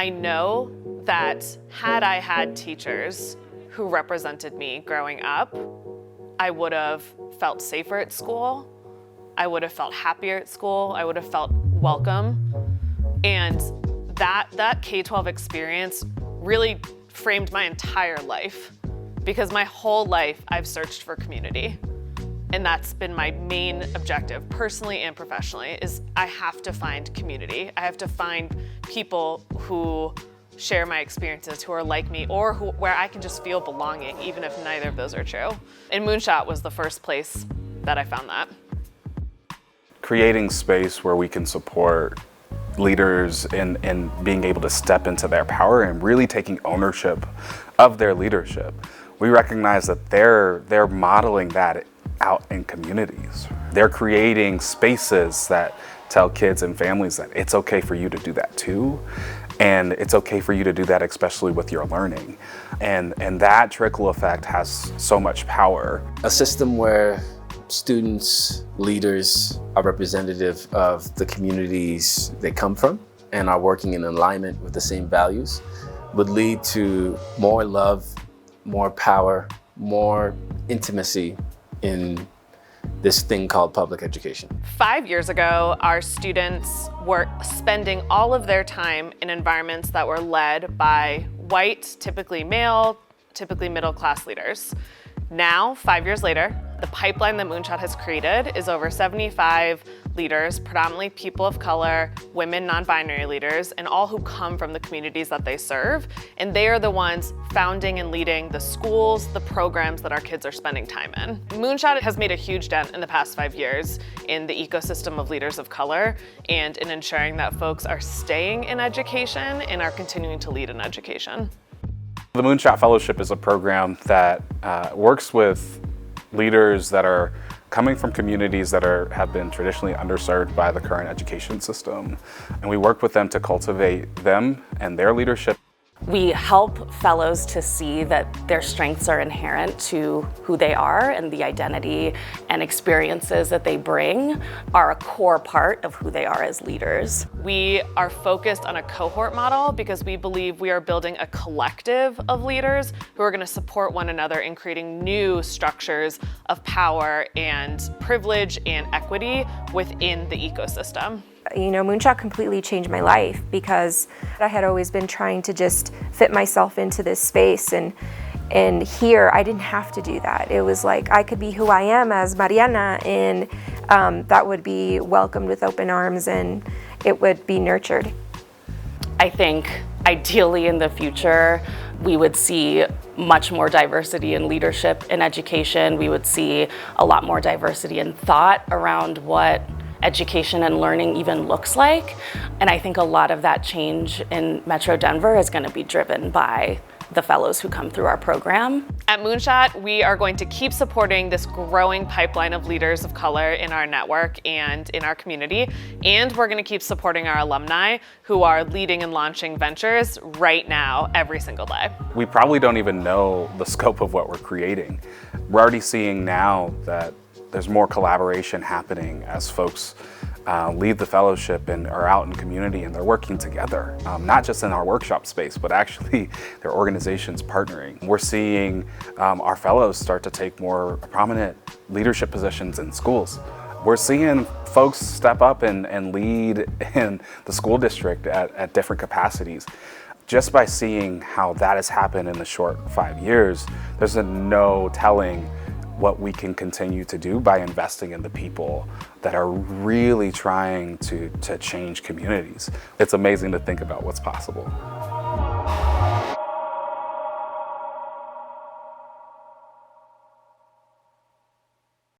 I know that had I had teachers who represented me growing up, I would have felt safer at school, I would have felt happier at school, I would have felt welcome. And that K-12 experience really framed my entire life, because my whole life I've searched for community. And that's been my main objective, personally and professionally, is I have to find community. I have to find people who share my experiences, who are like me, or where I can just feel belonging, even if neither of those are true. And Moonshot was the first place that I found that. Creating space where we can support leaders in being able to step into their power and really taking ownership of their leadership. We recognize that they're modeling that out in communities. They're creating spaces that tell kids and families that it's okay for you to do that too. And it's okay for you to do that, especially with your learning. And that trickle effect has so much power. A system where students, leaders are representative of the communities they come from and are working in alignment with the same values would lead to more love, more power, more intimacy in this thing called public education. 5 years ago, our students were spending all of their time in environments that were led by white, typically male, typically middle-class leaders. Now, 5 years later, the pipeline that Moonshot has created is over 75 leaders, predominantly people of color, women, non-binary leaders, and all who come from the communities that they serve. And they are the ones founding and leading the schools, the programs that our kids are spending time in. Moonshot has made a huge dent in the past 5 years in the ecosystem of leaders of color and in ensuring that folks are staying in education and are continuing to lead in education. The Moonshot Fellowship is a program that works with leaders that are coming from communities that have been traditionally underserved by the current education system. And we work with them to cultivate them and their leadership. We help fellows to see that their strengths are inherent to who they are, and the identity and experiences that they bring are a core part of who they are as leaders. We are focused on a cohort model because we believe we are building a collective of leaders who are going to support one another in creating new structures of power and privilege and equity within the ecosystem. You know, Moonshot completely changed my life because I had always been trying to just fit myself into this space, and here I didn't have to do that. It was like I could be who I am as Mariana, and that would be welcomed with open arms and it would be nurtured. I think ideally in the future, we would see much more diversity in leadership in education. We would see a lot more diversity in thought around what education and learning even looks like. And I think a lot of that change in Metro Denver is going to be driven by the fellows who come through our program. At Moonshot, we are going to keep supporting this growing pipeline of leaders of color in our network and in our community. And we're going to keep supporting our alumni who are leading and launching ventures right now, every single day. We probably don't even know the scope of what we're creating. We're already seeing now that there's more collaboration happening as folks lead the fellowship and are out in community and they're working together, not just in our workshop space, but actually their organizations partnering. We're seeing our fellows start to take more prominent leadership positions in schools. We're seeing folks step up and lead in the school district at different capacities. Just by seeing how that has happened in the short 5 years, there's no telling what we can continue to do by investing in the people that are really trying to change communities. It's amazing to think about what's possible.